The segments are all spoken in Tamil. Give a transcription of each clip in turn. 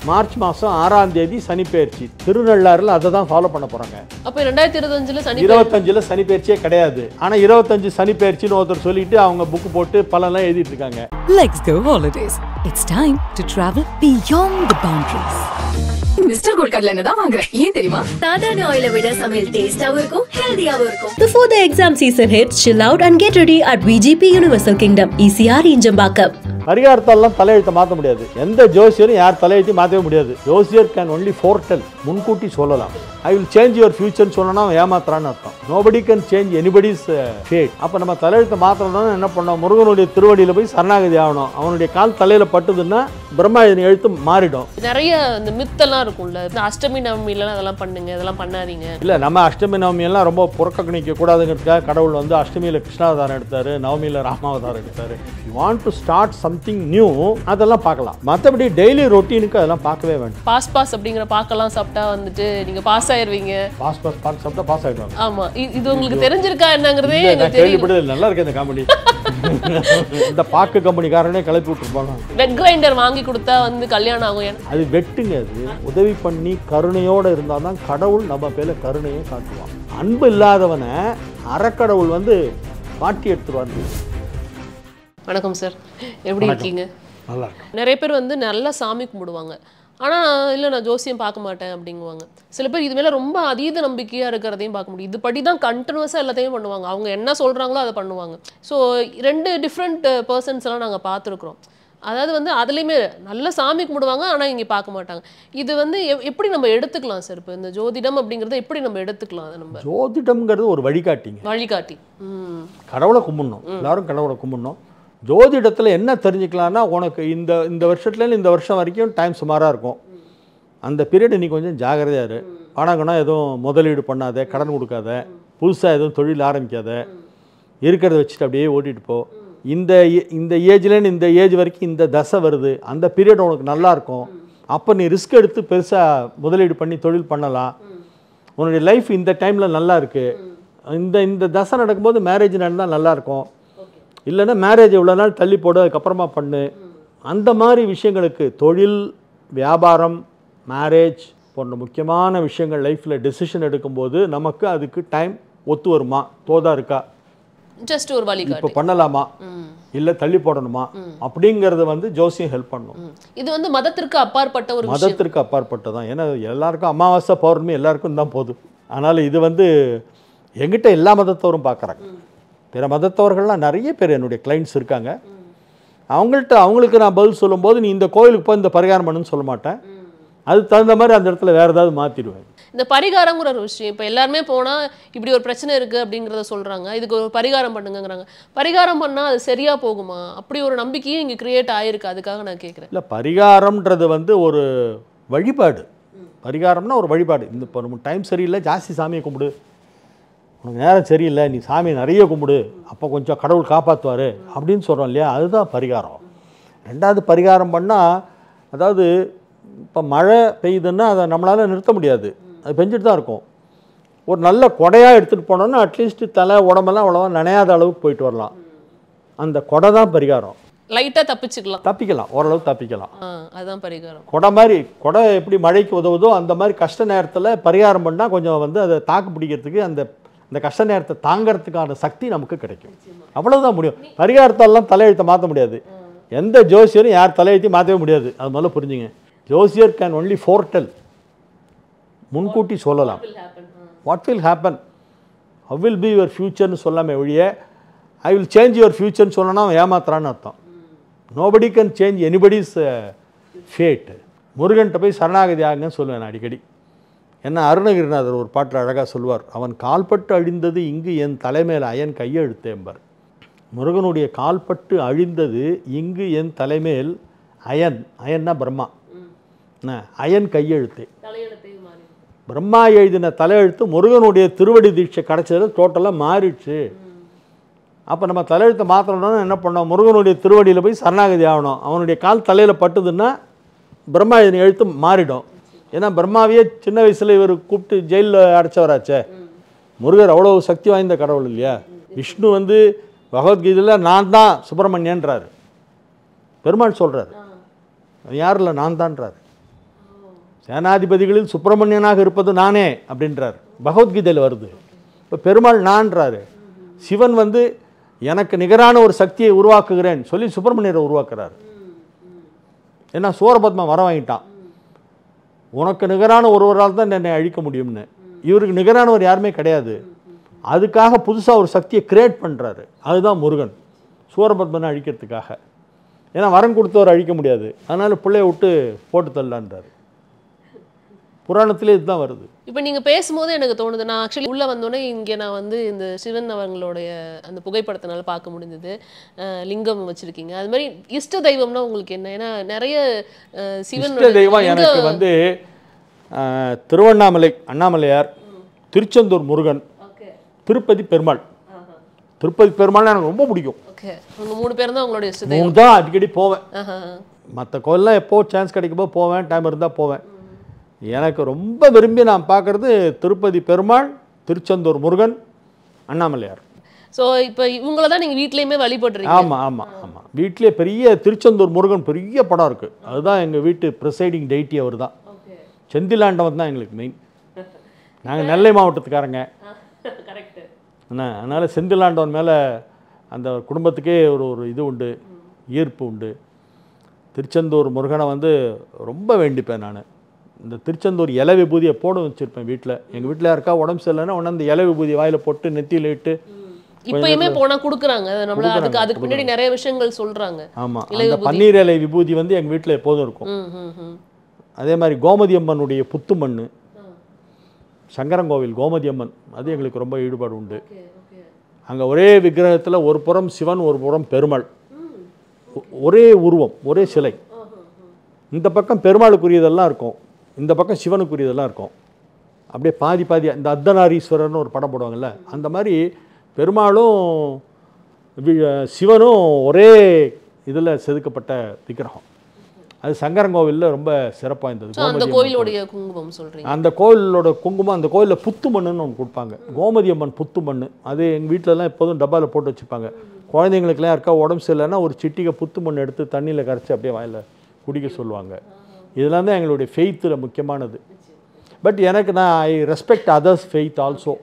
மார்ச் மாதம் 6ஆம் தேதி சனி பெயர்ச்சி. திருநள்ளாறில் அதை தான் ஃபாலோ பண்ண போகிறாங்க. அப்போ 2025 25 சனி பெயர்ச்சியே கிடையாது. ஆனால் 25 சனி பெயர்ச்சின்னு ஒருத்தர் சொல்லிட்டு அவங்க புக்கு போட்டு பலன்லாம் எழுதிட்டு இருக்காங்க. Let's go holidays. It's time to travel beyond the boundaries. Mister gold கடலை எண்ணெய் தான் வாங்குறேன். ஏன் தெரியுமா? சாதாரண ஆயிலை விட சமையல் டேஸ்டாவும் இருக்கும், ஹெல்தியாவும் இருக்கும். Before the exam season hits, chill out and get ready at VGP Universal Kingdom, ECR Injambakam. பரிகாரத்தாலாம் தலையெழுத்தை மாற்ற முடியாது. எந்த ஜோசியரும் யார் தலையெழுத்தையும் மாற்றவே முடியாது. ஜோசியர் கேன் ஒன்லி ஃபோர்டெல், முன்கூட்டி சொல்லலாம். ஐ வில் சேஞ்ச் யுவர் ஃபியூச்சர்னு சொன்னா அவன் ஏமாத்துறான்னு அர்த்தம். Nobody can change anybody's fate. அப்போ நம்ம தலையெழுத்தை மாற்றணும்னா என்ன பண்ணோம்? முருகனுடைய திருவடியில் போய் சரணாகதி ஆகணும். அவனுடைய கால் தலையில் பட்டுதுன்னா பிரம்மா இதன் எழுத்து மாறிடும். நிறைய இந்த மித்தெல்லாம் இருக்கும்ல, இந்த அஷ்டமி நவமிலாம் அதெல்லாம் பண்ணுங்க, இதெல்லாம் பண்ணாதீங்க. இல்லை, நம்ம அஷ்டமி நவமியெல்லாம் ரொம்ப புறக்கணிக்க கூடாதுங்கிறதுக்காக கடவுள் வந்து அஷ்டமியில் கிருஷ்ணாவதாரம் எடுத்தார், நவமியில் ராமாவதாரம் எடுத்தார். You want to start something new, அதெல்லாம் பார்க்கலாம். மற்றபடி டெய்லி ரொட்டீனுக்கு அதெல்லாம் பார்க்கவே வேண்டாம். பாஸ் அப்படிங்கிற பாக்கெல்லாம் சாப்பிட்டா வந்துட்டு நீங்க பாஸ் ஆயிருவீங்க. பாஸ் சாப்பிட்டா பாஸ் ஆகிடுவாங்க. ஆமா, இது உங்களுக்கு தெரிஞ்சிருக்கா என்னங்கிறதே எனக்கு கேள்விப்பட்டது. நல்லா இருக்கு இந்த காமெடி. இந்த பாக்கு கம்பெனிக்காரனே கிளப்பி விட்டுருப்பாங்க. வெட் கிரைண்டர் வாங்கி கொடுத்தா வந்து கல்யாணம் ஆகும். அது வெட்டுங்க. அது உதவி பண்ணி கருணையோடு இருந்தால் தான் கடவுள் நம்ம பேர்ல கருணையை காட்டுவான். அன்பு இல்லாதவனை அறக்கடவுள் வந்து காட்டி எடுத்துருவாரு. வணக்கம் சார், எப்படி இருக்கீங்க? நல்லா இருக்கு. நிறைய பேர் வந்து நல்லா சாமி கும்பிடுவாங்க, ஆனால் இல்லை நான் ஜோசியம் பார்க்க மாட்டேன் அப்படிங்குவாங்க. சில பேர் இது மேலே ரொம்ப அதீத நம்பிக்கையாக இருக்கிறதையும் பார்க்க முடியும். இதுபடி தான் கண்டினியூஸாக எல்லாத்தையும் பண்ணுவாங்க. அவங்க என்ன சொல்கிறாங்களோ அதை பண்ணுவாங்க. ஸோ 2 டிஃப்ரெண்ட் பர்சன்ஸ் எல்லாம் நாங்கள் பார்த்துருக்குறோம். அதாவது வந்து அதுலேயுமே நல்ல சாமி கும்பிடுவாங்க, ஆனால் இங்கே பார்க்க மாட்டாங்க. இது வந்து எப்படி நம்ம எடுத்துக்கலாம் சார்? இப்போ இந்த ஜோதிடம் அப்படிங்கிறத எப்படி நம்ம எடுத்துக்கலாம்? அதை நம்ம ஜோதிடம்ங்கிறது ஒரு வழிகாட்டிங்க, வழிகாட்டி. கடவுளை கும்பிடணும், எல்லாரும் கடவுளை கும்பிடணும். ஜோதிடத்தில் என்ன தெரிஞ்சுக்கலான்னா, உனக்கு இந்த வருஷத்துலேருந்து இந்த வருஷம் வரைக்கும் டைம் சுமாராக இருக்கும். அந்த பீரியட் நீ கொஞ்சம் ஜாகிரதையாக இரு. பணங்கனா எதுவும் முதலீடு பண்ணாத, கடன் கொடுக்காத, புதுசாக எதுவும் தொழில் ஆரம்பிக்காத, இருக்கிறத வச்சுட்டு அப்படியே ஓட்டிகிட்டு போ. இந்த ஏஜ்லேருந்து இந்த ஏஜ் வரைக்கும் இந்த தசை வருது, அந்த பீரியட் உனக்கு நல்லாயிருக்கும். அப்போ நீ ரிஸ்க் எடுத்து பெருசாக முதலீடு பண்ணி தொழில் பண்ணலாம். உன்னுடைய லைஃப் இந்த டைமில் நல்லா இருக்குது. இந்த தசை நடக்கும்போது மேரேஜ் நடந்தால் நல்லாயிருக்கும். இல்லைன்னா மேரேஜ் இவ்வளோ நாள் தள்ளி போடு, அதுக்கப்புறமா பண்ணு. அந்த மாதிரி விஷயங்களுக்கு தொழில், வியாபாரம், மேரேஜ் போன்ற முக்கியமான விஷயங்கள் லைஃப்பில் டெசிஷன் எடுக்கும்போது நமக்கு அதுக்கு டைம் ஒத்து வருமா, தோதா இருக்கா, ஜஸ்ட் ஒரு வழிகாட்டி, இப்போ பண்ணலாமா இல்லை தள்ளி போடணுமா அப்படிங்கிறது வந்து ஜோசியம் ஹெல்ப் பண்ணும். இது வந்து மதத்திற்கு அப்பாற்பட்ட ஒரு மதத்திற்கு அப்பாற்பட்டதான். ஏன்னா எல்லாருக்கும் அமாவாசை பௌர்ணமி எல்லாருக்கும் தான் போதும். அதனால் இது வந்து எங்கிட்ட எல்லா மதத்தவரும் பார்க்குறாங்க. பிற மதத்தவர்கள்லாம் நிறைய பேர் என்னுடைய கிளைண்ட்ஸ் இருக்காங்க. அவங்களுக்கு நான் பதில் சொல்லும்போது நீ இந்த கோயிலுக்கு போய் இந்த பரிகாரம் பண்ணுன்னு சொல்ல மாட்டேன். அதுக்கு தகுந்த மாதிரி அந்த இடத்துல வேறு ஏதாவது மாற்றிடுவேன். இந்த பரிகாரங்கிற ஒரு விஷயம், இப்போ எல்லாருமே போனால் இப்படி ஒரு பிரச்சனை இருக்குது அப்படிங்கிறத சொல்கிறாங்க, இதுக்கு ஒரு பரிகாரம் பண்ணுங்கிறாங்க. பரிகாரம் பண்ணால் அது சரியாக போகுமா? அப்படி ஒரு நம்பிக்கையும் இங்கே கிரியேட் ஆகிருக்கு. அதுக்காக நான் கேட்குறேன். இல்லை, பரிகாரம்ன்றது வந்து ஒரு வழிபாடு. பரிகாரம்னா ஒரு வழிபாடு. இந்த இப்போ டைம் சரியில்லை, ஜாஸ்தி சாமியை கும்பிடு. உனக்கு நேரம் சரியில்லை, நீ சாமியை நிறைய கும்பிடு, அப்போ கொஞ்சம் கடவுள் காப்பாற்றுவார் அப்படின்னு சொல்கிறோம் இல்லையா? அதுதான் பரிகாரம். ரெண்டாவது பரிகாரம் பண்ணால், அதாவது இப்போ மழை பெய்யுதுன்னா அதை நம்மளால் நிறுத்த முடியாது, அது பெஞ்சிட்டு தான் இருக்கும். ஒரு நல்ல கொடையாக எடுத்துகிட்டு போனோன்னா அட்லீஸ்ட் தலை உடம்பெல்லாம் அவ்வளோவா நனையாத அளவுக்கு போயிட்டு வரலாம். அந்த கொடை தான் பரிகாரம். லைட்டாக தப்பிக்கலாம், ஓரளவு தப்பிக்கலாம். அதுதான் பரிகாரம். கொடை எப்படி மழைக்கு உதவுதோ அந்த மாதிரி கஷ்ட நேரத்தில் பரிகாரம் பண்ணால் கொஞ்சம் வந்து அதை தாக்கு பிடிக்கிறதுக்கு, அந்த கஷ்ட நேரத்தை தாங்கிறதுக்கான சக்தி நமக்கு கிடைக்கும். அவ்வளோதான் முடியும். பரிகாரத்தாலாம் தலையெழுத்தை மாற்ற முடியாது. எந்த ஜோசியரும் யார் தலையெழுத்தையும் மாற்றவே முடியாது. அது முதல்ல புரிஞ்சுங்க. ஜோசியர் கேன் ஒன்லி ஃபோர்டெல், முன்கூட்டி சொல்லலாம். What will happen, how will be your ஃபியூச்சர்னு சொல்லாமல் ஒழிய ஐ வில் சேஞ்ச் யுவர் ஃபியூச்சர்னு சொன்னா அவன் ஏமாத்துறான்னு அர்த்தம். Nobody can change anybody's fate. முருகன்கிட்ட போய் சரணாகதி ஆகுங்கன்னு சொல்லுவேன் அடிக்கடி. என்ன அருணகிரிநாதர் ஒரு பாட்டில் அழகாக சொல்லுவார், அவன் கால்பட்டு அழிந்தது இங்கு என் தலைமையில் அயன் கையெழுத்து என்பார். முருகனுடைய கால்பட்டு அழிந்தது இங்கு என் தலைமையில் அயன்னா பிரம்மா, அயன் கையெழுத்து. பிரம்மா எழுதின தலையெழுத்து முருகனுடைய திருவடி தீட்சை கிடைச்சது டோட்டலாக மாறிடுச்சு. அப்போ நம்ம தலையெழுத்தை மாற்றணும்னா என்ன பண்ணோம்? முருகனுடைய திருவடியில் போய் சரணாகதி ஆகணும். அவனுடைய கால் தலையில் பட்டுதுன்னா பிரம்மா எழுதின எழுத்து மாறிடும். ஏன்னா பிரம்மாவையே சின்ன வயசில் இவர் கூப்பிட்டு ஜெயிலில் அடைச்சவராச்சே. முருகர் அவ்வளோ சக்தி வாய்ந்த கடவுள் இல்லையா? விஷ்ணு வந்து பகவத்கீதையில் நான் தான் சுப்பிரமணியன்றார். பெருமாள் சொல்கிறார், யாரில் நான் தான்றார். சேனாதிபதிகளில் சுப்பிரமணியனாக இருப்பது நானே அப்படின்றார், பகவத்கீதையில் வருது. இப்போ பெருமாள் நான்றாரு. சிவன் வந்து எனக்கு நிகரான ஒரு சக்தியை உருவாக்குகிறேன் சொல்லி சுப்பிரமணியரை உருவாக்குறாரு. ஏன்னா சூரபத்மன் வர வாங்கிட்டான், உனக்கு நிகரான ஒருவரால் தான் என்னை அழிக்க முடியும்னு. இவருக்கு நிகரானவர் யாருமே கிடையாது. அதுக்காக புதுசாக ஒரு சக்தியை கிரியேட் பண்ணுறாரு. அதுதான் முருகன், சூரபத்மனை அழிக்கிறதுக்காக. ஏன்னா வரம் கொடுத்தவர் அழிக்க முடியாது, அதனால் பிள்ளைய விட்டு போட்டு தள்ளலான்றாரு. புராணத்திலே இதுதான் வருது. இப்போ நீங்கள் பேசும்போது எனக்கு தோணுது, நான் ஆக்சுவலி உள்ளே வந்தோடனே இங்கே நான் வந்து இந்த சிவன் அவங்களுடைய அந்த புகைப்படத்தினால பார்க்க முடிஞ்சது. லிங்கம் வச்சுருக்கீங்க. அது மாதிரி இஷ்ட தெய்வம்னா உங்களுக்கு என்ன? ஏன்னா நிறைய சிவன் இஷ்ட தெய்வம் எனக்கு வந்து திருவண்ணாமலை அண்ணாமலையார், திருச்செந்தூர் முருகன், திருப்பதி பெருமாள். திருப்பதி பெருமாள் எனக்கு ரொம்ப பிடிக்கும். ஓகே, உங்கள் 3 பேர் தான் உங்களுடைய இஷ்ட 3 தான் அடிக்கடி போவேன். மற்ற கோயிலெலாம் எப்போ சான்ஸ் கிடைக்கும்போது போவேன், டைம் இருந்தால் போவேன். எனக்கு ரொம்ப விரும்பி நான் பார்க்குறது திருப்பதி பெருமாள், திருச்செந்தூர் முருகன், அண்ணாமலையார். ஸோ இப்போ இவங்கள தான் நீங்கள் வீட்லேயுமே வழிபடுறீங்க? ஆமாம் ஆமாம் ஆமாம். வீட்டிலே பெரிய திருச்செந்தூர் முருகன் பெரிய படம் இருக்குது. அதுதான் எங்கள் வீட்டு ப்ரிசைடிங் டெய்ட்டி. அவர் தான். செந்திலாண்டவன் தான் எங்களுக்கு மெயின். நாங்கள் நெல்லை மாவட்டத்துக்காரங்க என்ன, அதனால் செந்திலாண்டவன் மேலே அந்த குடும்பத்துக்கே ஒரு இது உண்டு, ஈர்ப்பு உண்டு. திருச்செந்தூர் முருகனை வந்து ரொம்ப வேண்டிப்பேன் நான். இந்த திருச்செந்தூர் இலை விபூதியை போட வச்சுருப்பேன் வீட்டில். எங்கள் வீட்டில் யாருக்கா உடம்பு சரியில்லைன்னா உடனே அந்த இலை விபூதி வாயில் போட்டு நெத்தியில் இட்டு இப்பயுமே போனால் கொடுக்குறாங்க. நம்மள அதுக்கு பின்னாடி நிறைய விஷயங்கள் சொல்கிறாங்க. ஆமாம், அந்த பன்னீர் இலை விபூதி வந்து எங்கள் வீட்டில் எப்போதும் இருக்கும். அதே மாதிரி கோமதி அம்மனுடைய புத்து மண், சங்கரங்கோவில் கோமதி அம்மன், அது எங்களுக்கு ரொம்ப ஈடுபாடு உண்டு. அங்கே ஒரே விக்கிரகத்தில் ஒரு புறம் சிவன் ஒரு புறம் பெருமாள், ஒரே உருவம் ஒரே சிலை. இந்த பக்கம் பெருமாளுக்குரியதெல்லாம் இருக்கும், இந்த பக்கம் சிவனுக்குரியதெல்லாம் இருக்கும். அப்படியே பாதி பாதி. இந்த அர்த்தநாரீஸ்வரர்னு ஒரு படம் போடுவாங்கல்ல, அந்த மாதிரி பெருமாளும் சிவனும் ஒரே இதில் செதுக்கப்பட்ட விக்கிரகம். அது சங்கரங்கோவிலில் ரொம்ப சிறப்பாக இருந்தது. அந்த கோயிலோடைய குங்குமம் சொல்கிறீங்க? அந்த கோயிலோட குங்குமம், அந்த கோயிலில் புத்து மண்ணுன்னு ஒன்று கொடுப்பாங்க, கோமதி அம்மன் புத்து மண். அது எங்கள் வீட்டிலலாம் எப்போதும் டப்பாவில் போட்டு வச்சுப்பாங்க. குழந்தைங்களுக்குலாம் யாருக்கா உடம்பு சரியில்லைன்னா ஒரு சிட்டிகை புத்து மண் எடுத்து தண்ணியில் கரைச்சி அப்படியே வாயில் குடிக்க சொல்லுவாங்க. இதெல்லாம் தான் எங்களுடைய ஃபெய்த்தில் முக்கியமானது. பட் எனக்கு I respect others faith also.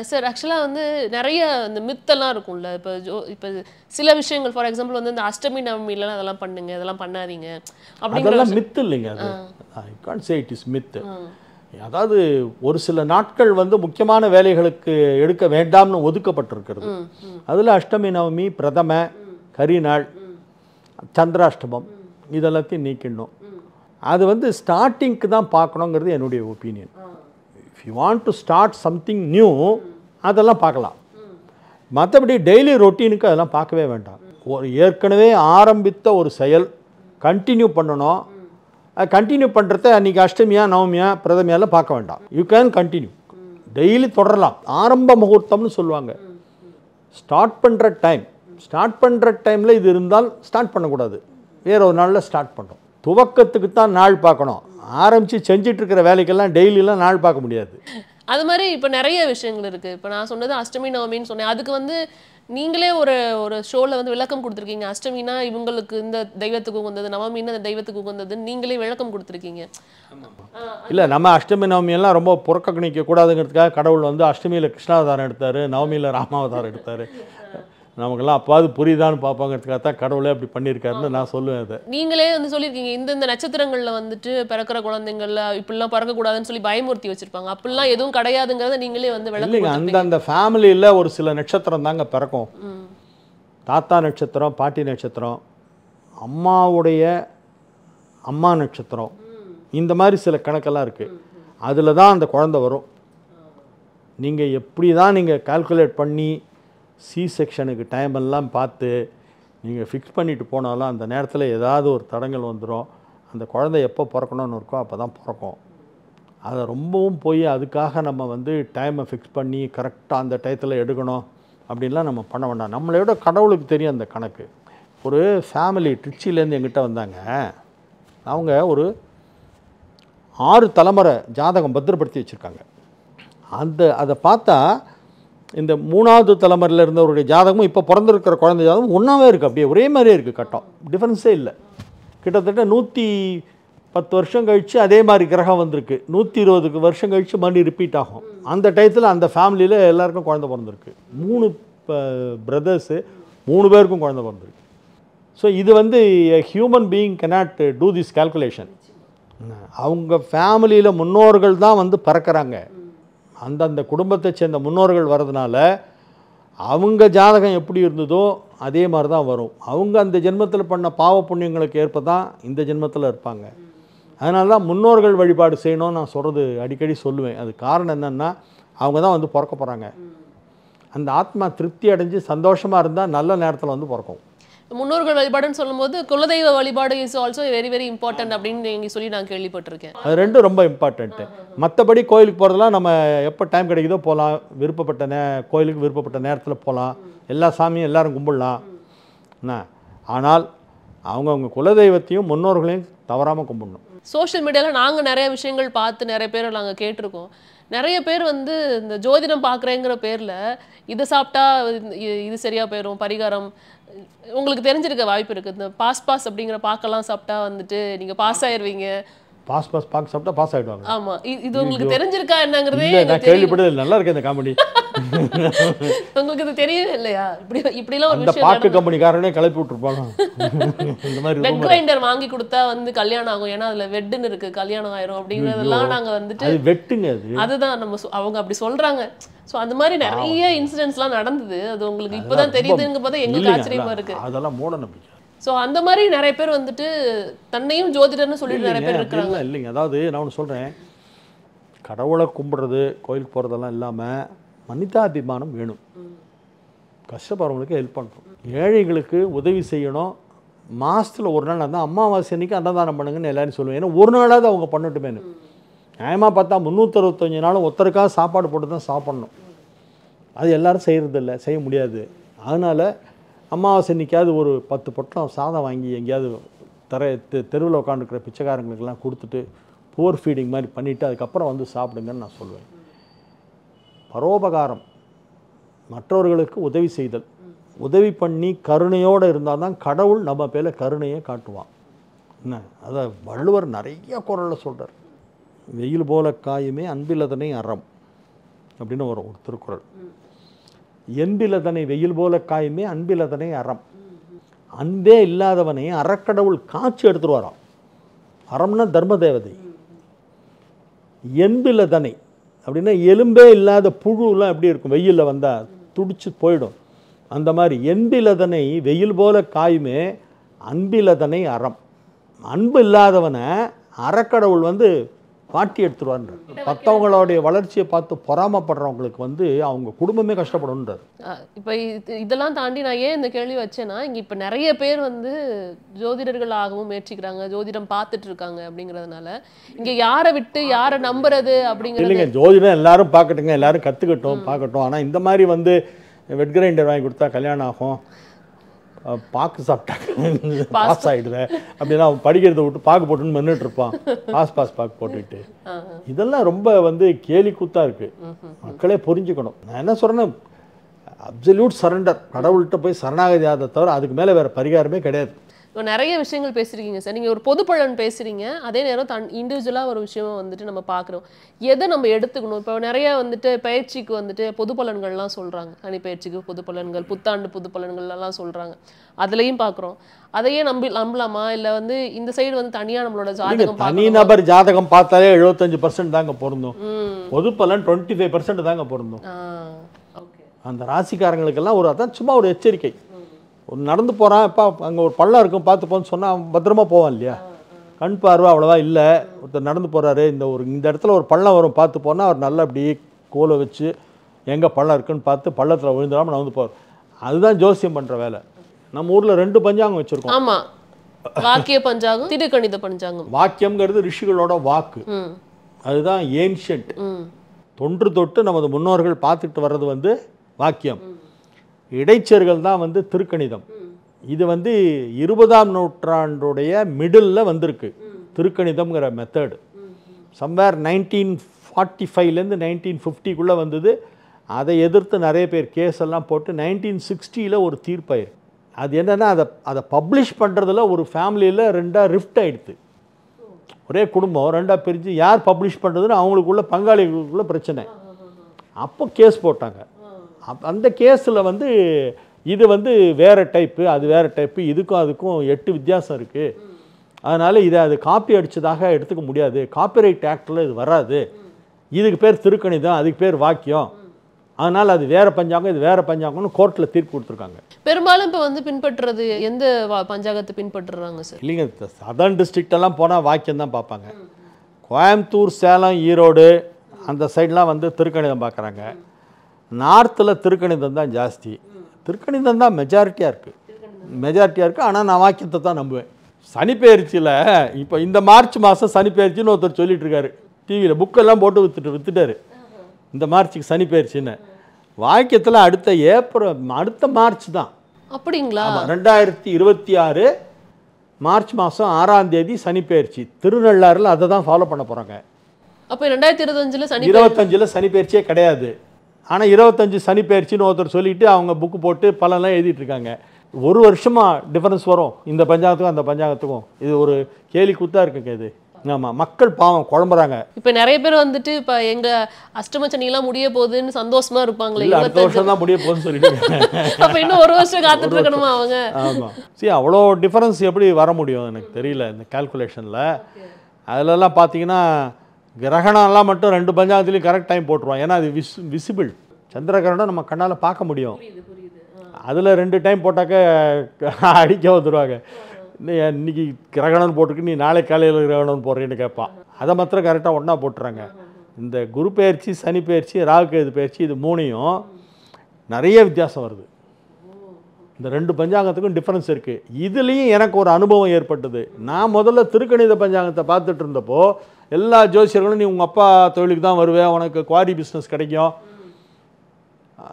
Sir, ஆக்சுவலாக வந்து நிறைய இந்த மித்தெல்லாம் இருக்கும்ல. இப்போ சில விஷயங்கள், ஃபார் எக்ஸாம்பிள் வந்து இந்த அஷ்டமி நவமிலாம் அதெல்லாம் பண்ணுங்க, இதெல்லாம் பண்ணாதீங்க அதெல்லாம் மித்து இல்லைங்க. அது I can't say it is myth. அதாவது ஒரு சில நாட்கள் வந்து முக்கியமான வேலைகளுக்கு எடுக்க வேண்டாம்னு ஒதுக்கப்பட்டிருக்கிறது. அதில் அஷ்டமி நவமி, பிரதம, கரிநாள், சந்திராஷ்டமம் இதெல்லாத்தையும் நீக்கிடணும். அது வந்து ஸ்டார்டிங்க்கு தான் பார்க்கணுங்கிறது என்னுடைய opinion. If you want to start something new அதெல்லாம் பார்க்கலாம். மற்றபடி டெய்லி ரொட்டீனுக்கு அதெல்லாம் பார்க்கவே வேண்டாம். ஒரு ஏற்கனவே ஆரம்பித்த ஒரு செயல் கண்டினியூ பண்ணணும். கண்டினியூ பண்ணுறத அன்றைக்கி அஷ்டமியா நவமியா பிரதமியாலாம் பார்க்க வேண்டாம். யூ கேன் கண்டினியூ, டெய்லி தொடரலாம். ஆரம்ப முகூர்த்தம்னு சொல்லுவாங்க. ஸ்டார்ட் பண்ணுற டைமில் இது இருந்தால் ஸ்டார்ட் பண்ணக்கூடாது, வேறு ஒரு நாளில் ஸ்டார்ட் பண்ணுறோம். துவக்கத்துக்கு தான் நாள் பார்க்கணும். ஆரம்பித்து செஞ்சிட்ருக்கிற வேலைக்கெல்லாம் டெய்லியெலாம் நாள் பார்க்க முடியாது. அது மாதிரி இப்போ நிறைய விஷயங்கள் இருக்குது. இப்போ நான் சொன்னது அஷ்டமி நவமின்னு சொன்னேன். அதுக்கு வந்து நீங்களே ஒரு ஷோவில் வந்து விளக்கம் கொடுத்துருக்கீங்க. அஷ்டமினா இவங்களுக்கு இந்த தெய்வத்துக்கு உகந்தது, நவமின்னா இந்த தெய்வத்துக்கு உகந்ததுன்னு நீங்களே விளக்கம் கொடுத்துருக்கீங்க. இல்லை, நம்ம அஷ்டமி நவமியெல்லாம் ரொம்ப புறக்கணிக்க கூடாதுங்கிறதுக்காக கடவுள் வந்து அஷ்டமியில் கிருஷ்ணாவதாரம் எடுத்தார், நவமியில் ராமாவதாரம் எடுத்தார். நமக்கெல்லாம் அப்பாவது புரியுதான்னு பார்ப்பாங்கிறதுக்காக தான் கடவுளே அப்படி பண்ணியிருக்காருன்னு நான் சொல்லுவேன். அதை நீங்களே வந்து சொல்லியிருக்கீங்க. இந்த நட்சத்திரங்களில் வந்துட்டு பிறக்கிற குழந்தைங்கள இப்படிலாம் பிறக்கக்கூடாதுன்னு சொல்லி பயமுறுத்தி வச்சுருப்பாங்க. அப்படிலாம் எதுவும் கிடையாதுங்கிறத நீங்களே வந்து விளக்குங்க. அந்த ஃபேமிலியில் ஒரு சில நட்சத்திரம் தாங்க பிறக்கும். தாத்தா நட்சத்திரம், பாட்டி நட்சத்திரம், அம்மாவுடைய அம்மா நட்சத்திரம், இந்த மாதிரி சில கணக்கெல்லாம் இருக்குது. அதில் தான் அந்த குழந்தை வரும். நீங்கள் எப்படி தான் நீங்கள் கால்குலேட் பண்ணி சி செக்ஷனுக்கு டைம் எல்லாம் பார்த்து நீங்கள் ஃபிக்ஸ் பண்ணிட்டு போனாலும் அந்த நேரத்தில் ஏதாவது ஒரு தடங்கள் வந்துடும். அந்த குழந்தை எப்போ பிறக்கணும்னு இருக்கோ அப்போ தான் பிறக்கும். அதை ரொம்பவும் போய் அதுக்காக நம்ம வந்து டைமை ஃபிக்ஸ் பண்ணி கரெக்டாக அந்த டயத்தில் எடுக்கணும் அப்படின்லாம் நம்ம பண்ண வேண்டாம். நம்மளோட கடவுளுக்கு தெரியும் அந்த கணக்கு. ஒரு ஃபேமிலி ட்ரிச்சிலேருந்து எங்கிட்ட வந்தாங்க. அவங்க ஒரு 6 தலைமுறை ஜாதகம் பத்திரப்படுத்தி வச்சுருக்காங்க. அதை பார்த்தா இந்த 3வது தலைமுறையில் இருந்தவருடைய ஜாதகமும் இப்போ பிறந்திருக்கிற குழந்தை ஜாதகம் ஒன்றாவே இருக்குது. அப்படியே ஒரே மாதிரியே இருக்குது, கட்டம் டிஃப்ரென்ஸே இல்லை. கிட்டத்தட்ட 10 வருஷம் கழித்து அதே மாதிரி கிரகம் வந்திருக்கு, 120 வருஷம் கழித்து மறுபடியும் ரிப்பீட் ஆகும். அந்த டயத்தில் அந்த ஃபேமிலியில் எல்லாருக்கும் குழந்தை பிறந்திருக்கு. 3 பிரதர்ஸு 3 பேருக்கும் குழந்தை பிறந்திருக்கு. ஸோ இது வந்து human being cannot do this calculation. அவங்க ஃபேமிலியில் முன்னோர்கள் தான் வந்து பறக்கிறாங்க. அந்தந்த குடும்பத்தை சேர்ந்த முன்னோர்கள் வர்றதுனால அவங்க ஜாதகம் எப்படி இருந்ததோ அதே மாதிரி தான் வரும். அவங்க அந்த ஜென்மத்தில் பண்ண பாவ புண்ணியங்களுக்கு ஏற்ப தான் இந்த ஜென்மத்தில் இருப்பாங்க. அதனால தான் முன்னோர்கள் வழிபாடு செய்யணும்னு நான் சொல்கிறது அடிக்கடி சொல்லுவேன். அது காரணம் என்னென்னா அவங்க தான் வந்து பிறக்க போகிறாங்க. அந்த ஆத்மா திருப்தி அடைஞ்சு சந்தோஷமாக இருந்தால் நல்ல நேரத்தில் வந்து பிறக்கும். முன்னோர்கள் வழிபாடுன்னு சொல்லும்போது குலதெய்வ வழிபாடு is also very very important அப்படின்னு நீங்கள் சொல்லி நான் கேள்விப்பட்டிருக்கேன். அது ரெண்டும் ரொம்ப இம்பார்ட்டண்ட்டு. மற்றபடி கோயிலுக்கு போகிறதெல்லாம் நம்ம எப்போ டைம் கிடைக்குதோ போகலாம். விருப்பப்பட்ட கோயிலுக்கு விருப்பப்பட்ட நேரத்தில் போகலாம். எல்லா சாமியும் எல்லோரும் கும்பிடலாம். என்ன ஆனால் அவங்கவுங்க குலதெய்வத்தையும் முன்னோர்களையும் தவறாமல் கும்பிடணும். சோஷியல் மீடியாவில் நாங்கள் நிறைய விஷயங்கள் பார்த்து நிறைய பேர் நாங்கள் கேட்டிருக்கோம். நிறைய பேர் வந்து இந்த ஜோதிடம் பார்க்குறேங்கிற பேரில் இதை சாப்பிட்டா இது சரியாக போயிடும், பரிகாரம் உங்களுக்கு தெரிஞ்சிருக்க வாய்ப்பு இருக்குது. இந்த பாஸ் அப்படிங்கிற பாக்கெல்லாம் சாப்பிட்டா வந்துட்டு நீங்கள் பாஸ் ஆயிடுவீங்க. பாஸ் பாக்கு சாப்பிட்டா பாஸ் ஆகிடுவாங்க. ஆமாம், இது உங்களுக்கு தெரிஞ்சிருக்கா என்னங்கிறதே நான் கேள்விப்பட்டது. நல்லா இருக்கு இந்த காமெடி. உங்களுக்கு இது தெரியவே இல்லையா? இப்படிலாம் ஒரு விஷயம் பாக்கு கம்பெனிக்காரனே கிளப்பி விட்டுருப்பாங்க. இந்த மாதிரி வெட் கிரைண்டர் வாங்கி கொடுத்தா வந்து கல்யாணம் ஆகும், ஏன்னா அதுல வெட்டுன்னு இருக்கு, கல்யாணம் ஆயிரும் அப்படிங்கறதெல்லாம் நாங்க வந்துட்டு அது வெட்டுங்க. அதுதான் நம்ம அவங்க அப்படி சொல்றாங்க. ஸோ அந்த மாதிரி நிறைய இன்சிடென்ட்ஸ்லாம் நடந்தது. அது உங்களுக்கு இப்போதான் தெரியுதுங்க போது எங்களுக்கு ஆச்சரியமா இருக்கு. அதெல்லாம் மூட நம்பிக்கை. ஸோ அந்த மாதிரி நிறைய பேர் வந்துட்டு தன்னையும் ஜோதிடர்னு சொல்லிட்டு நிறைய பேர் இருக்கிறாங்க. இல்லைங்க, அதாவது நான் ஒன்று சொல்கிறேன், கடவுளை கும்பிட்றது கோயிலுக்கு போகிறதெல்லாம் இல்லாமல் மனிதாபிமானம் வேணும். கஷ்டப்படுறவங்களுக்கு ஹெல்ப் பண்ணுறோம், ஏழைகளுக்கு உதவி செய்யணும். மாதத்தில் ஒரு நாள் அந்த அமாவாசை அன்றைக்கி அன்னதானம் பண்ணுங்கன்னு எல்லாரும் சொல்லுவேன். ஏன்னா ஒரு நாளாவது அவங்க பண்ணட்டுமேனு. நியாயமாக பார்த்தா 365 நாளும் ஒருத்தருக்காக சாப்பாடு போட்டு தான் சாப்பிட்ணும். அது எல்லோரும் செய்கிறதில்ல, செய்ய முடியாது. அதனால் அமாவாசை அன்றைக்காவது ஒரு 10 பொட்டலம் சாதம் வாங்கி எங்கேயாவது தெருவில் உட்காந்துருக்கிற பிச்சைக்காரங்களுக்கெல்லாம் கொடுத்துட்டு போர் ஃபீடிங் மாதிரி பண்ணிவிட்டு அதுக்கப்புறம் வந்து சாப்பிடுங்கன்னு நான் சொல்லுவேன். பரோபகாரம், மற்றவர்களுக்கு உதவி செய்தல், உதவி பண்ணி கருணையோடு இருந்தால் தான் கடவுள் நம்ம பேரில் கருணையை காட்டுவான். என்ன அதை வள்ளுவர் நிறைய குறளில் சொல்கிறார். வெயில் போல காயுமே அன்பிலதனை அறம் அப்படின்னு ஒரு திருக்குறள். என்பிலதனை வெயில் போல காயுமே அன்பிலதனை அறம். அன்பே இல்லாதவனை அறக்கடவுள் காய்ச்சி எடுத்துருவாராம். அறம்னா தர்ம தேவதை. என்பிலதனை அப்படின்னா எலும்பே இல்லாத புழுலாம் எப்படி இருக்கும், வெயிலில் வந்தால் துடிச்சு போயிடும். அந்த மாதிரி என்பிலதனை வெயில் போல காயுமே அன்பிலதனை அறம். அன்பு இல்லாதவனை அறக்கடவுள் வந்து காட்டி எடுத்துருவான்ற. மற்றவங்களுடைய வளர்ச்சியை பார்த்து பொறாமப்படுறவங்களுக்கு வந்து அவங்க குடும்பமே கஷ்டப்படும்ன்றார். இப்போ இதெல்லாம் தாண்டி நான் ஏன் இந்த கேள்வி வச்சேன்னா, இங்கே இப்போ நிறைய பேர் வந்து ஜோதிடர்களாகவும் முயற்சிக்கிறாங்க, ஜோதிடம் பார்த்துட்டு இருக்காங்க. அப்படிங்கிறதுனால இங்கே யாரை விட்டு யாரை நம்புறது அப்படிங்கிறது இல்லைங்க. ஜோதிடம் எல்லாரும் பார்க்கட்டுங்க, எல்லாரும் கற்றுக்கட்டும், பார்க்கட்டும். ஆனால் இந்த மாதிரி வந்து வெட் கிரைண்டர் வாங்கி கொடுத்தா கல்யாணம் ஆகும், பாக்கு சாப்பிட்டாங்க பாஸ் ஆகிடுவேன் அப்படின்னா அவன் படிக்கிறத விட்டு பாக்கு போட்டுன்னு மென்னுட்டு இருப்பான். பாஸ் பாக்கு போட்டுக்கிட்டு இதெல்லாம் ரொம்ப வந்து கேலி கூத்தா இருக்கு. மக்களே புரிஞ்சுக்கணும். நான் என்ன சொல்றேன்னா, அப்சல்யூட் சரண்டர், கடவுள்கிட்ட போய் சரணாகதி ஆகிறத தவிர அதுக்கு மேலே வேற பரிகாரமே கிடையாது. இப்போ நிறைய விஷயங்கள் பேசுகிறீங்க சார். நீங்கள் ஒரு பொது பலன் பேசுகிறீங்க, அதே நேரம் இண்டிவிஜுவலாக ஒரு விஷயமா வந்துட்டு நம்ம பார்க்குறோம். எதை நம்ம எடுத்துக்கணும்? இப்போ நிறைய வந்துட்டு பயிற்சிக்கு வந்துட்டு பொது பலன்கள்லாம் சொல்கிறாங்க, தனி பயிற்சிக்கு பொது பலன்கள், புத்தாண்டு பொது பலன்கள்லாம் சொல்கிறாங்க. அதுலேயும் பார்க்குறோம். அதையே நம்பலாமா, இல்லை வந்து இந்த சைடு வந்து தனியாக நம்மளோட ஜாதகம், தனி நபர் ஜாதகம் பார்த்தாலே 75% தாங்க பொருந்தும். பொது பலன் 25% தாங்க பொருந்தும். அந்த ராசிக்காரங்களுக்கெல்லாம் ஒரு அதான் சும்மா ஒரு எச்சரிக்கை. ஒரு நடந்து போகிறான், இப்போ அங்கே ஒரு பள்ளம் இருக்கும் பார்த்து போன்னு சொன்னால் பத்திரமா போவான் இல்லையா. கண் பார்வை அவ்வளோவா இல்லை, ஒருத்தர் நடந்து போகிறாரு, இந்த இடத்துல ஒரு பள்ளம் வரும் பார்த்து போனால் அவர் நல்லா அப்படி கோலை வச்சு எங்கே பள்ளம் இருக்குன்னு பார்த்து பள்ளத்தில் விழுந்துடாமல் நடந்து போவார். அதுதான் ஜோசியம் பண்ணுற வேலை. நம்ம ஊரில் 2 பஞ்சாங்கம் வச்சுருக்கோம். ஆமாம், வாக்கிய பஞ்சாங்கம், திடுக்கணித பஞ்சாங்கம். வாக்கியம்ங்கிறது ரிஷிகளோட வாக்கு, அதுதான் ஏன்ஷியன்ட். தொன்று தொட்டு நமது முன்னோர்கள் பார்த்துட்டு வர்றது வந்து வாக்கியம். இடைச்சர்கள் தான் வந்து திருக்கணிதம். இது வந்து 20ஆம் நூற்றாண்டுடைய மிடில் வந்திருக்கு திருக்கணிதம்ங்கிற மெத்தடு. சம்வேர் 1945லேருந்து 1950க்குள்ளே வந்தது. அதை எதிர்த்து நிறைய பேர் கேஸ் எல்லாம் போட்டு 1960 ஒரு தீர்ப்பாயிருக்கு. அது என்னென்னா அதை பப்ளிஷ் பண்ணுறதுல ஒரு ஃபேமிலியில் 2 ரிஃப்ட் ஆகிடுது. ஒரே குடும்பம் 2ஆக பிரிஞ்சு யார் பப்ளிஷ் பண்ணுறதுன்னு அவங்களுக்குள்ள பங்காளிகளுக்குள்ள பிரச்சனை. அப்போ கேஸ் போட்டாங்க. அந்த கேஸில் வந்து இது வந்து வேறு டைப்பு, அது வேறு டைப்பு, இதுக்கும் அதுக்கும் 8 வித்தியாசம் இருக்குது. அதனால் இதை அது காப்பி அடித்ததாக எடுத்துக்க முடியாது, காப்பிரைட் ஆக்டில் இது வராது, இதுக்கு பேர் திருக்கணிதம், அதுக்கு பேர் வாக்கியம், அதனால் அது வேறு பஞ்சாங்கம், இது வேறு பஞ்சாங்கம்னு கோர்ட்டில் தீர்ப்பு கொடுத்துருக்காங்க. பெரும்பாலும் இப்போ வந்து பின்பற்றுறது எந்த பஞ்சாங்கத்தை பின்பற்றுறாங்க சார்? இல்லைங்க, சதர்ன் டிஸ்ட்ரிக்டெல்லாம் போனால் வாக்கியம் தான் பார்ப்பாங்க. கோயம்புத்தூர், சேலம், ஈரோடு அந்த சைட்லாம் வந்து திருக்கணிதம் பார்க்குறாங்க. நார்த்தில் திருக்கணிதம் தான் ஜாஸ்தி, திருக்கணிதம் தான் மெஜாரிட்டியாக இருக்குது. ஆனால் நான் வாக்கியத்தை தான் நம்புவேன். சனி பெயர்ச்சியில் இப்போ இந்த மார்ச் மாதம் சனி பெயர்ச்சின்னு ஒருத்தர் சொல்லிட்டு இருக்காரு டிவியில், புக்கெல்லாம் போட்டு வித்துட்டாரு இந்த மார்ச்சுக்கு சனி பெயர்ச்சின்னு. வாக்கியத்தில் அடுத்த மார்ச் தான். அப்படிங்களா? 2026 மார்ச் மாதம் 6ஆம் தேதி சனி பெயர்ச்சி. திருநள்ளாறில் அதை தான் ஃபாலோ பண்ண போகிறாங்க. அப்போ 2025 25 சனி பெயர்ச்சியே கிடையாது. ஆனால் 25 சனி பெயர்ச்சின்னு ஒருத்தர் சொல்லிட்டு அவங்க புக்கு போட்டு பலன்லாம் எழுதிட்டு இருக்காங்க. ஒரு வருஷமாக டிஃபரன்ஸ் வரும் இந்த பஞ்சாங்கத்துக்கும் அந்த பஞ்சாங்கத்துக்கும். இது ஒரு கேலி கூத்தாக இருக்குங்க இது. ஆமாம், மக்கள் பாவம் குழம்புறாங்க. இப்போ நிறைய பேர் வந்துட்டு இப்போ எங்கள் அஷ்டம சனியெல்லாம் முடிய போகுதுன்னு சந்தோஷமா இருப்பாங்களே, அடுத்த வருஷம் தான் முடிய போகுதுன்னு சொல்லிட்டு அப்போ இன்னும் ஒரு வருஷம் காத்துட்டு இருக்கணுமா அவங்க? ஆமாம், சரி, அவ்வளோ டிஃபரன்ஸ் எப்படி வர முடியும் எனக்கு தெரியல இந்த கால்குலேஷனில். அதிலெல்லாம் பார்த்தீங்கன்னா கிரகணம்லாம் மட்டும் 2 பஞ்சாங்கத்துலேயும் கரெக்ட் டைம் போட்டுருவான். ஏன்னா அது விசிபிள், சந்திர கிரகணம் நம்ம கண்ணால் பார்க்க முடியும். அதில் 2 டைம் போட்டாக்க அடிக்க வந்துடுவாங்க. இன்னைக்கு கிரகணம் போட்டிருக்கு, நீ நாளை காலையில் கிரகணம் போடுறேன்னு கேட்பான். அதை மாத்திரம் கரெக்டாக ஒன்றா போட்டுறாங்க. இந்த குரு பயிற்சி, சனி பயிற்சி, ராகு கேது பயிற்சி, இது 3யும் நிறைய வித்தியாசம் வருது. இந்த 2 பஞ்சாங்கத்துக்கும் டிஃப்ரென்ஸ் இருக்குது. இதுலேயும் எனக்கு ஒரு அனுபவம் ஏற்பட்டது. நான் முதல்ல திருக்கணித பஞ்சாங்கத்தை பார்த்துட்டு இருந்தப்போ எல்லா ஜோசியர்களும் நீ உங்கள் அப்பா தொழிலுக்கு தான் வருவேன், உனக்கு குவாரி பிஸ்னஸ் கிடைக்கும்,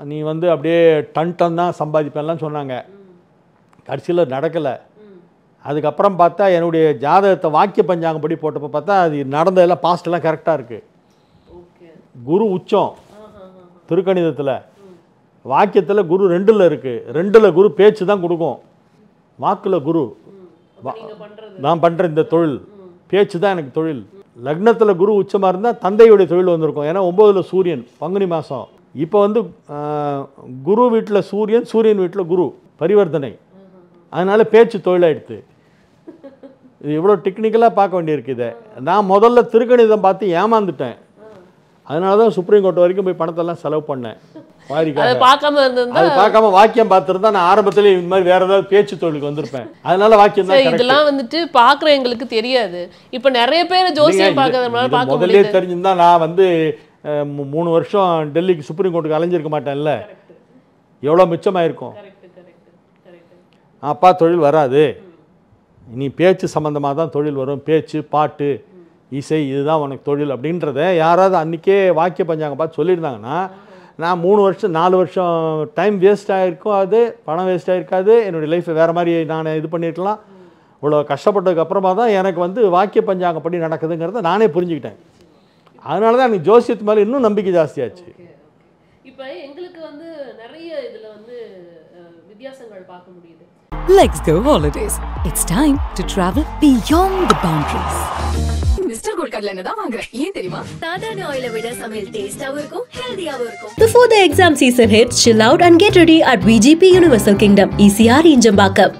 நீ வந்து அப்படியே டன் தான் சம்பாதிப்பேன்லாம் சொன்னாங்க. கடைசியில் நடக்கலை. அதுக்கப்புறம் பார்த்தா என்னுடைய ஜாதகத்தை வாக்கிய பஞ்சாங்கம் படி போட்டப்போ பார்த்தா அது நடந்ததெல்லாம் பாஸ்டெல்லாம் கரெக்டாக இருக்குது. குரு உச்சம் திருக்கணிதத்தில், வாக்கியத்தில் குரு 2ல் இருக்குது. 2ல் குரு பேச்சு தான் கொடுக்கும், வாக்கில் குரு நான் பண்ணுற இந்த தொழில் பேச்சு தான் எனக்கு தொழில். லக்னத்தில் குரு உச்சமாக இருந்தால் தந்தையுடைய தொழில் வந்திருக்கும். ஏன்னா 9ல் சூரியன், பங்குனி மாதம். இப்போ வந்து குரு வீட்டில் சூரியன், சூரியன் வீட்டில் குரு பரிவர்த்தனை, அதனால் பேச்சு தொழிலாகிடுது. இது இவ்வளோ டெக்னிக்கலாக பார்க்க வேண்டியிருக்கு. இதை நான் முதல்ல திருக்கணிதம் பார்த்து ஏமாந்துட்டேன். அதனால தான் சுப்ரீம் கோர்ட் வரைக்கும் போய் பணத்தெல்லாம் செலவு பண்ணேன். அது பார்க்காம வாக்கியம் பார்த்துருந்தா நான் ஆரம்பத்தில் இந்த மாதிரி வேற ஏதாவது பேச்சு தொழிலுக்கு வந்திருப்பேன். அதனால வாக்கியம் தான். இதெல்லாம் வந்துட்டு பார்க்குற எங்களுக்கு தெரியாது. இப்போ நிறைய பேர் ஜோசியம் பார்க்கறதுனால முதல்ல தெரிஞ்சிருந்தா நான் வந்து 3 வருஷம் டெல்லிக்கு சுப்ரீம் கோர்ட்டுக்கு அலைஞ்சிருக்க மாட்டேன்ல. எவ்வளோ மிச்சமாயிருக்கும். அப்பா தொழில் வராது, நீ பேச்சு சம்மந்தமாக தான் தொழில் வரும், பேச்சு, பாட்டு, இசை, இதுதான் உனக்கு தொழில் அப்படின்றத யாராவது அன்றைக்கே வாக்கிய பஞ்சாங்கம் பார்த்து சொல்லியிருந்தாங்கன்னா நான் 3 வருஷம் 4 வருஷம் டைம் வேஸ்ட் ஆகிருக்கும், அது பணம் வேஸ்ட் ஆகிருக்காது, என்னுடைய லைஃப்பை வேறு மாதிரி நான் இது பண்ணியிருக்கலாம். இவ்வளோ கஷ்டப்பட்டதுக்கு அப்புறமா தான் எனக்கு வந்து வாக்கிய பஞ்சாங்கம் படி நடக்குதுங்கிறத நானே புரிஞ்சுக்கிட்டேன். அதனால தான் எனக்கு ஜோசியத்து மேலே இன்னும் நம்பிக்கை ஜாஸ்தியாச்சு. இப்போ எங்களுக்கு வந்து நிறைய இதில் வந்து வித்தியாசங்கள் பார்க்க முடியுது. Let's go holidays. It's time to travel beyond the boundaries. Mister gold கடலை தான் வாங்குறேன். ஏன் தெரியுமா? சாதாரண ஆயிலை விட சமையல் டேஸ்டாவும் இருக்கும், ஹெல்தியாவும் இருக்கும். Before the exam season hits, chill out and get ready at VGP Universal Kingdom, ECR Injambakam.